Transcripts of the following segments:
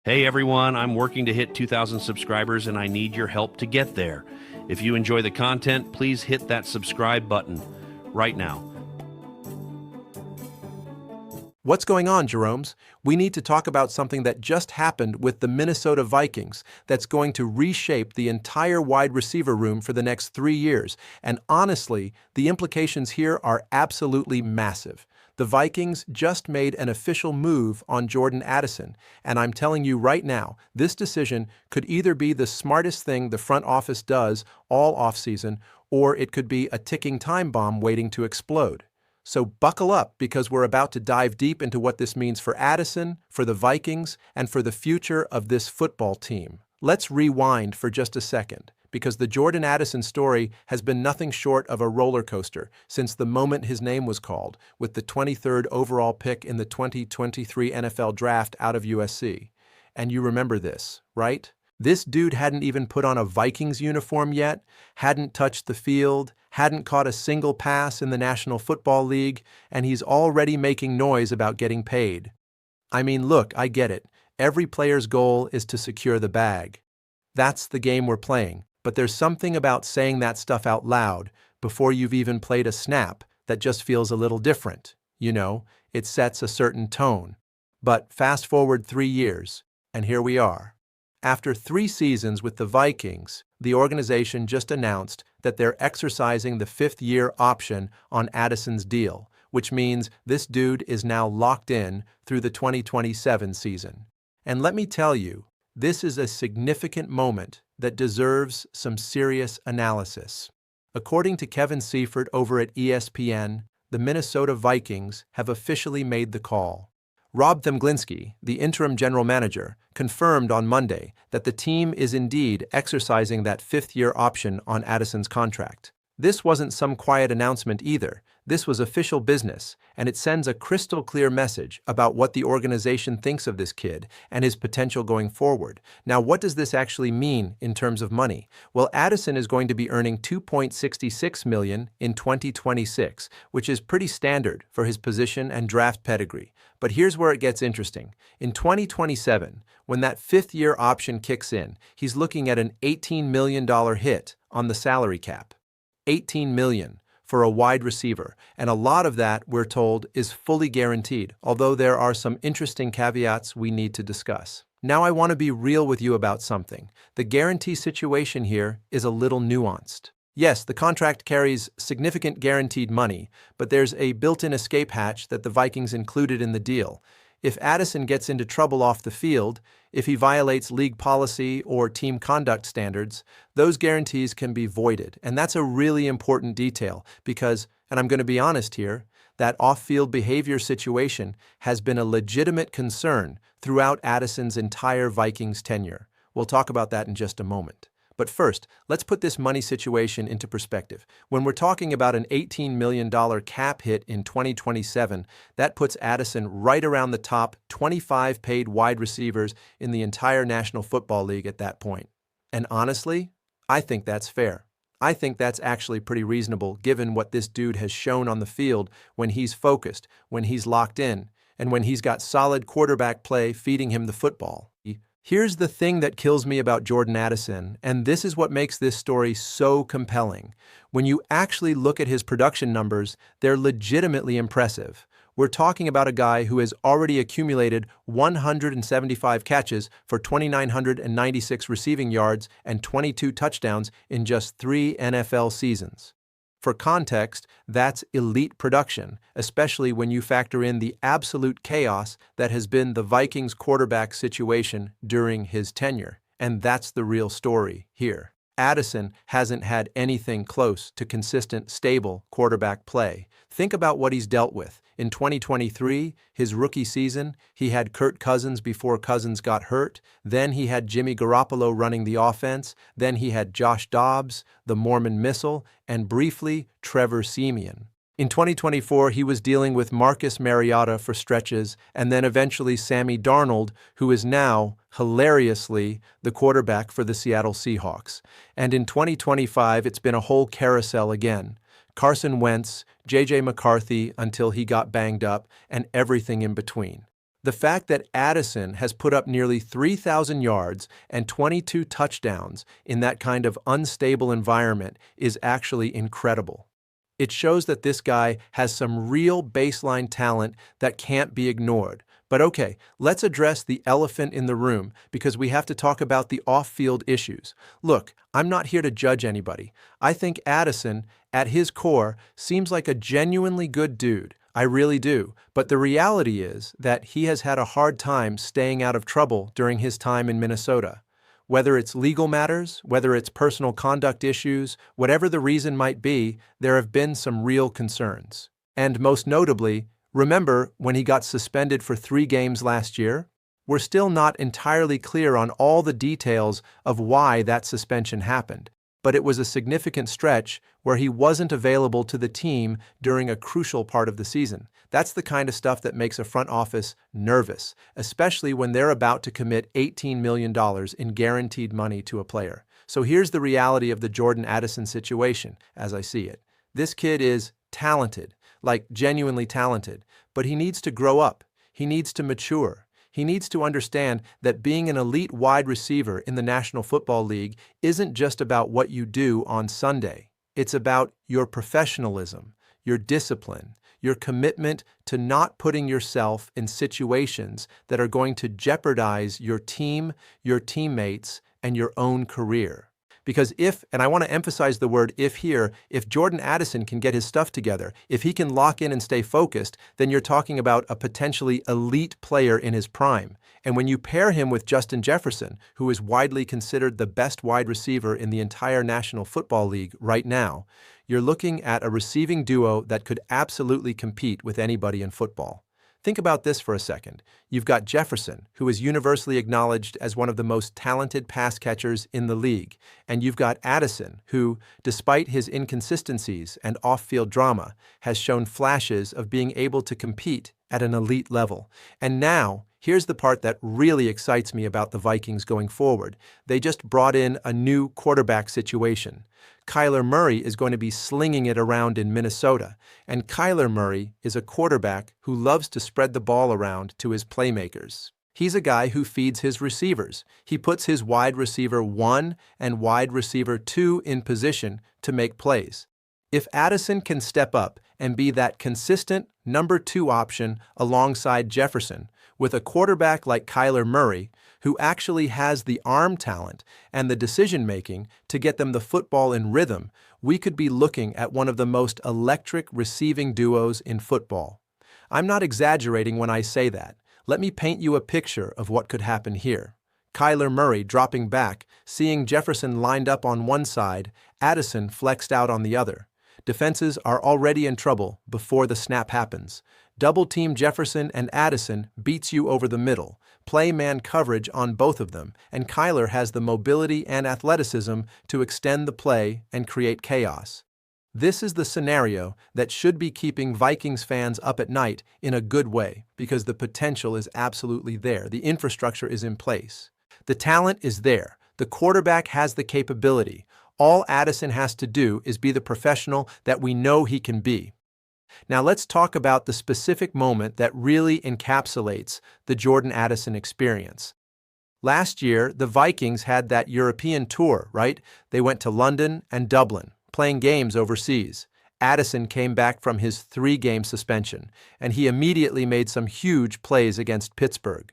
Hey everyone, I'm working to hit 2,000 subscribers and I need your help to get there. If you enjoy the content, please hit that subscribe button right now. What's going on, Jeromes? We need to talk about something that just happened with the Minnesota Vikings that's going to reshape the entire wide receiver room for the next 3 years. And honestly, the implications here are absolutely massive. The Vikings just made an official move on Jordan Addison, and I'm telling you right now, this decision could either be the smartest thing the front office does all offseason, or it could be a ticking time bomb waiting to explode. So buckle up because we're about to dive deep into what this means for Addison, for the Vikings, and for the future of this football team. Let's rewind for just a second, because the Jordan Addison story has been nothing short of a roller coaster since the moment his name was called, with the 23rd overall pick in the 2023 NFL Draft out of USC. And you remember this, right? This dude hadn't even put on a Vikings uniform yet, hadn't touched the field, hadn't caught a single pass in the National Football League, and he's already making noise about getting paid. I mean, look, I get it. Every player's goal is to secure the bag. That's the game we're playing, but there's something about saying that stuff out loud before you've even played a snap that just feels a little different. You know, it sets a certain tone. But fast forward 3 years, and here we are. After 3 seasons with the Vikings, the organization just announced that they're exercising the 5th-year option on Addison's deal, which means this dude is now locked in through the 2027 season. And let me tell you, this is a significant moment that deserves some serious analysis. According to Kevin Seifert over at ESPN, the Minnesota Vikings have officially made the call. Rob Themglinski, the interim general manager, confirmed on Monday that the team is indeed exercising that 5th-year option on Addison's contract. This wasn't some quiet announcement either. This was official business, and it sends a crystal-clear message about what the organization thinks of this kid and his potential going forward. Now, what does this actually mean in terms of money? Well, Addison is going to be earning $2.66 million in 2026, which is pretty standard for his position and draft pedigree. But here's where it gets interesting. In 2027, when that 5th-year option kicks in, he's looking at an $18 million hit on the salary cap. $18 million for a wide receiver, and a lot of that, we're told, is fully guaranteed, although there are some interesting caveats we need to discuss. Now I want to be real with you about something. The guarantee situation here is a little nuanced. Yes, the contract carries significant guaranteed money, but there's a built-in escape hatch that the Vikings included in the deal. If Addison gets into trouble off the field, if he violates league policy or team conduct standards, those guarantees can be voided. And that's a really important detail because, and I'm going to be honest here, that off-field behavior situation has been a legitimate concern throughout Addison's entire Vikings tenure. We'll talk about that in just a moment. But first, let's put this money situation into perspective. When we're talking about an $18 million cap hit in 2027, that puts Addison right around the top 25 paid wide receivers in the entire National Football League at that point. And honestly, I think that's fair. I think that's actually pretty reasonable given what this dude has shown on the field when he's focused, when he's locked in, and when he's got solid quarterback play feeding him the football. Here's the thing that kills me about Jordan Addison, and this is what makes this story so compelling. When you actually look at his production numbers, they're legitimately impressive. We're talking about a guy who has already accumulated 175 catches for 2,996 receiving yards and 22 touchdowns in just 3 NFL seasons. For context, that's elite production, especially when you factor in the absolute chaos that has been the Vikings quarterback situation during his tenure. And that's the real story here. Addison hasn't had anything close to consistent, stable quarterback play. Think about what he's dealt with. In 2023, his rookie season, he had Kirk Cousins before Cousins got hurt. Then he had Jimmy Garoppolo running the offense. Then he had Josh Dobbs, the Mormon Missile, and briefly, Trevor Siemian. In 2024, he was dealing with Marcus Mariota for stretches, and then eventually Sammy Darnold, who is now, hilariously, the quarterback for the Seattle Seahawks. And in 2025, it's been a whole carousel again. Carson Wentz, J.J. McCarthy until he got banged up, and everything in between. The fact that Addison has put up nearly 3,000 yards and 22 touchdowns in that kind of unstable environment is actually incredible. It shows that this guy has some real baseline talent that can't be ignored. But okay, let's address the elephant in the room because we have to talk about the off-field issues. Look, I'm not here to judge anybody. I think Addison, at his core, seems like a genuinely good dude. I really do. But the reality is that he has had a hard time staying out of trouble during his time in Minnesota. Whether it's legal matters, whether it's personal conduct issues, whatever the reason might be, there have been some real concerns. And most notably, remember when he got suspended for 3 games last year? We're still not entirely clear on all the details of why that suspension happened, but it was a significant stretch where he wasn't available to the team during a crucial part of the season. That's the kind of stuff that makes a front office nervous, especially when they're about to commit $18 million in guaranteed money to a player. So here's the reality of the Jordan Addison situation, as I see it. This kid is talented, like genuinely talented, but he needs to grow up. He needs to mature. He needs to understand that being an elite wide receiver in the National Football League isn't just about what you do on Sunday. It's about your professionalism, your discipline, your commitment to not putting yourself in situations that are going to jeopardize your team, your teammates, and your own career. Because if, and I want to emphasize the word if here, if Jordan Addison can get his stuff together, if he can lock in and stay focused, then you're talking about a potentially elite player in his prime. And when you pair him with Justin Jefferson, who is widely considered the best wide receiver in the entire National Football League right now, you're looking at a receiving duo that could absolutely compete with anybody in football. Think about this for a second. You've got Jefferson, who is universally acknowledged as one of the most talented pass catchers in the league, and you've got Addison, who, despite his inconsistencies and off-field drama, has shown flashes of being able to compete at an elite level. And now, here's the part that really excites me about the Vikings going forward. They just brought in a new quarterback situation. Kyler Murray is going to be slinging it around in Minnesota, and Kyler Murray is a quarterback who loves to spread the ball around to his playmakers. He's a guy who feeds his receivers. He puts his wide receiver 1 and wide receiver 2 in position to make plays. If Addison can step up and be that consistent number 2 option alongside Jefferson, with a quarterback like Kyler Murray, who actually has the arm talent and the decision-making to get them the football in rhythm, we could be looking at one of the most electric receiving duos in football. I'm not exaggerating when I say that. Let me paint you a picture of what could happen here. Kyler Murray dropping back, seeing Jefferson lined up on one side, Addison flexed out on the other. Defenses are already in trouble before the snap happens. Double-team Jefferson and Addison beats you over the middle. Play man coverage on both of them, and Kyler has the mobility and athleticism to extend the play and create chaos. This is the scenario that should be keeping Vikings fans up at night in a good way, because the potential is absolutely there. The infrastructure is in place. The talent is there. The quarterback has the capability. All Addison has to do is be the professional that we know he can be. Now let's talk about the specific moment that really encapsulates the Jordan Addison experience. Last year, the Vikings had that European tour, right? They went to London and Dublin, playing games overseas. Addison came back from his 3-game suspension, and he immediately made some huge plays against Pittsburgh.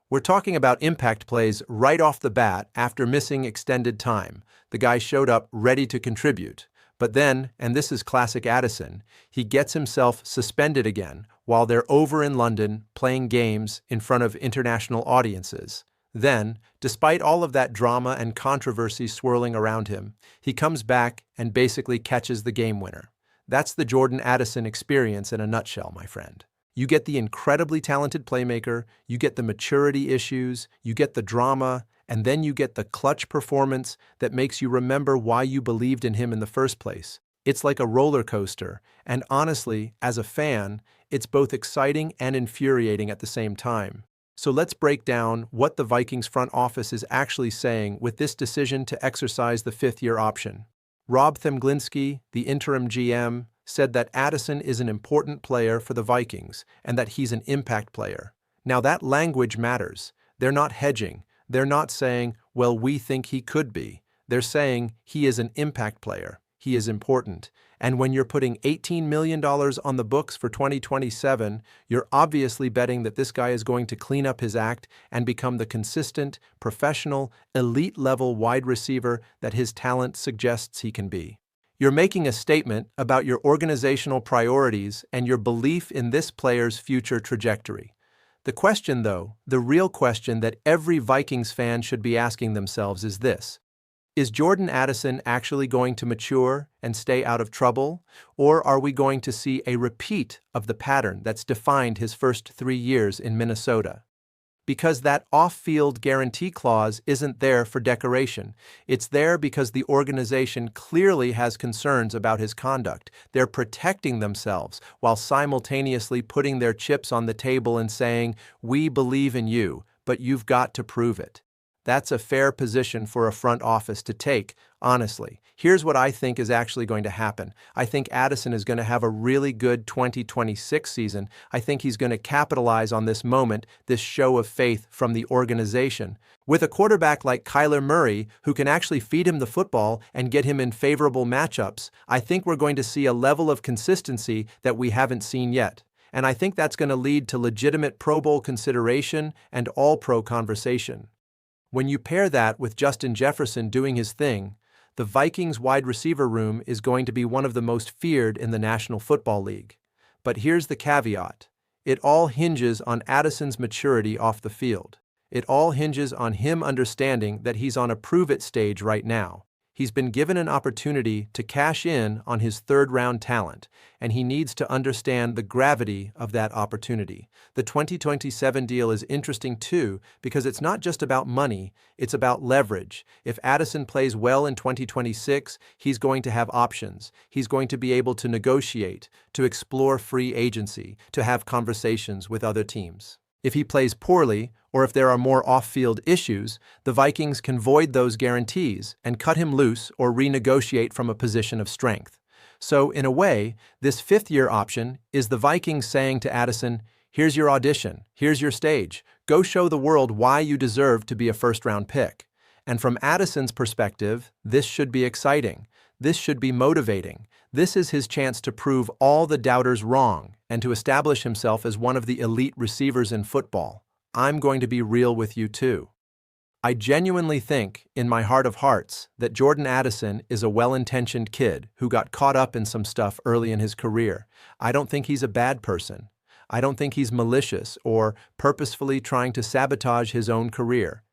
We're talking about impact plays right off the bat after missing extended time. The guy showed up ready to contribute. But then, and this is classic Addison, he gets himself suspended again while they're over in London playing games in front of international audiences. Then, despite all of that drama and controversy swirling around him, he comes back and basically catches the game winner. That's the Jordan Addison experience in a nutshell, my friend. You get the incredibly talented playmaker, you get the maturity issues, you get the drama, and then you get the clutch performance that makes you remember why you believed in him in the first place. It's like a roller coaster, and honestly, as a fan, it's both exciting and infuriating at the same time. So let's break down what the Vikings front office is actually saying with this decision to exercise the 5th-year option. Rob Themglinski, the interim GM, said that Addison is an important player for the Vikings and that he's an impact player. Now that language matters. They're not hedging. They're not saying, well, we think he could be. They're saying he is an impact player. He is important. And when you're putting $18 million on the books for 2027, you're obviously betting that this guy is going to clean up his act and become the consistent, professional, elite-level wide receiver that his talent suggests he can be. You're making a statement about your organizational priorities and your belief in this player's future trajectory. The question, though, the real question that every Vikings fan should be asking themselves is this: is Jordan Addison actually going to mature and stay out of trouble, or are we going to see a repeat of the pattern that's defined his first 3 years in Minnesota? Because that off-field guarantee clause isn't there for decoration. It's there because the organization clearly has concerns about his conduct. They're protecting themselves while simultaneously putting their chips on the table and saying, "We believe in you, but you've got to prove it." That's a fair position for a front office to take, honestly. Here's what I think is actually going to happen. I think Addison is going to have a really good 2026 season. I think he's going to capitalize on this moment, this show of faith from the organization. With a quarterback like Kyler Murray, who can actually feed him the football and get him in favorable matchups, I think we're going to see a level of consistency that we haven't seen yet. And I think that's going to lead to legitimate Pro Bowl consideration and All-Pro conversation. When you pair that with Justin Jefferson doing his thing, the Vikings wide receiver room is going to be one of the most feared in the National Football League. But here's the caveat. It all hinges on Addison's maturity off the field. It all hinges on him understanding that he's on a prove-it stage right now. He's been given an opportunity to cash in on his third-round talent, and he needs to understand the gravity of that opportunity. The 2027 deal is interesting too because it's not just about money, it's about leverage. If Addison plays well in 2026, he's going to have options. He's going to be able to negotiate, to explore free agency, to have conversations with other teams. If he plays poorly, or if there are more off-field issues, the Vikings can void those guarantees and cut him loose or renegotiate from a position of strength. So, in a way, this fifth-year option is the Vikings saying to Addison, "Here's your audition, here's your stage, go show the world why you deserve to be a first-round pick." And from Addison's perspective, this should be exciting. This should be motivating. This is his chance to prove all the doubters wrong and to establish himself as one of the elite receivers in football. I'm going to be real with you too. I genuinely think, in my heart of hearts, that Jordan Addison is a well-intentioned kid who got caught up in some stuff early in his career. I don't think he's a bad person. I don't think he's malicious or purposefully trying to sabotage his own career.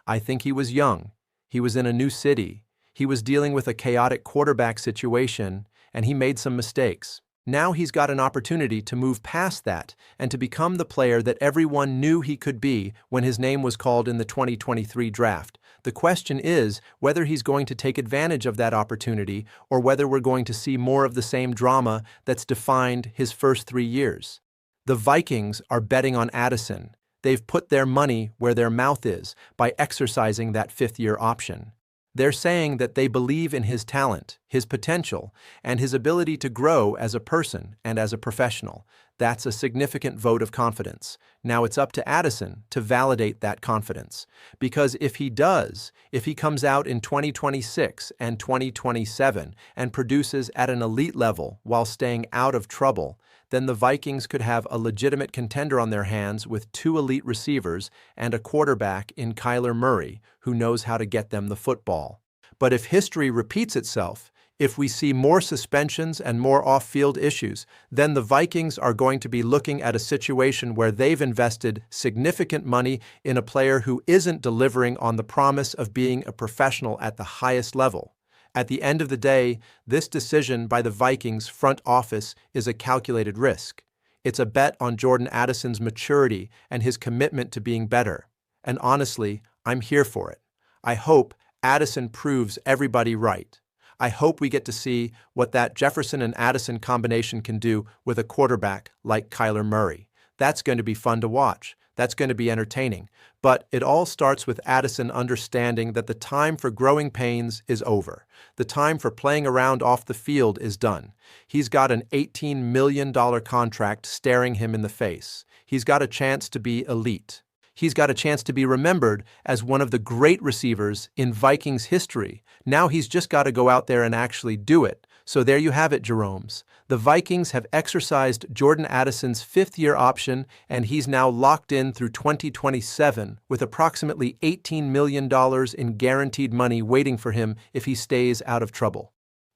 I think he was young. He was in a new city. He was dealing with a chaotic quarterback situation, and he made some mistakes. Now he's got an opportunity to move past that and to become the player that everyone knew he could be when his name was called in the 2023 draft. The question is whether he's going to take advantage of that opportunity or whether we're going to see more of the same drama that's defined his first 3 years. The Vikings are betting on Addison. They've put their money where their mouth is by exercising that fifth-year option. They're saying that they believe in his talent, his potential, and his ability to grow as a person and as a professional. That's a significant vote of confidence. Now it's up to Addison to validate that confidence. Because if he does, if he comes out in 2026 and 2027 and produces at an elite level while staying out of trouble, then the Vikings could have a legitimate contender on their hands with 2 elite receivers and a quarterback in Kyler Murray who knows how to get them the football. But if history repeats itself, if we see more suspensions and more off-field issues, then the Vikings are going to be looking at a situation where they've invested significant money in a player who isn't delivering on the promise of being a professional at the highest level. At the end of the day, this decision by the Vikings front office is a calculated risk. It's a bet on Jordan Addison's maturity and his commitment to being better. And honestly, I'm here for it. I hope Addison proves everybody right. I hope we get to see what that Jefferson and Addison combination can do with a quarterback like Kyler Murray. That's going to be fun to watch. That's going to be entertaining. But it all starts with Addison understanding that the time for growing pains is over. The time for playing around off the field is done. He's got an $18 million contract staring him in the face. He's got a chance to be elite. He's got a chance to be remembered as one of the great receivers in Vikings history. Now he's just got to go out there and actually do it. So there you have it, Jeromes. The Vikings have exercised Jordan Addison's fifth-year option, and he's now locked in through 2027 with approximately $18 million in guaranteed money waiting for him if he stays out of trouble.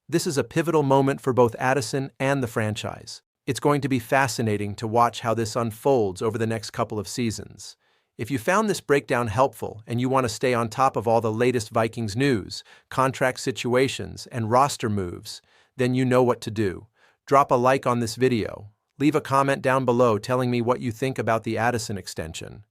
This is a pivotal moment for both Addison and the franchise. It's going to be fascinating to watch how this unfolds over the next couple of seasons. If you found this breakdown helpful and you want to stay on top of all the latest Vikings news, contract situations, and roster moves, then you know what to do. Drop a like on this video. Leave a comment down below telling me what you think about the Addison extension.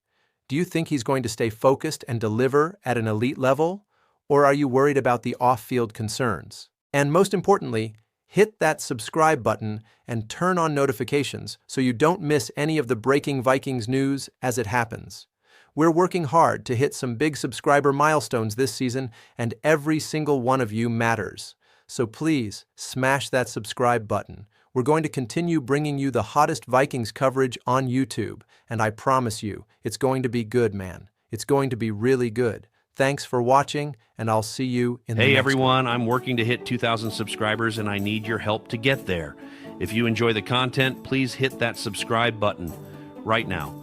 Do you think he's going to stay focused and deliver at an elite level? Or are you worried about the off-field concerns? And most importantly, hit that subscribe button and turn on notifications so you don't miss any of the breaking Vikings news as it happens. We're working hard to hit some big subscriber milestones this season, and every single one of you matters. So please, smash that subscribe button. We're going to continue bringing you the hottest Vikings coverage on YouTube, and I promise you, it's going to be good, man. It's going to be really good. Thanks for watching, and I'll see you in the next one. Hey everyone, I'm working to hit 2,000 subscribers and I need your help to get there. If you enjoy the content, please hit that subscribe button right now.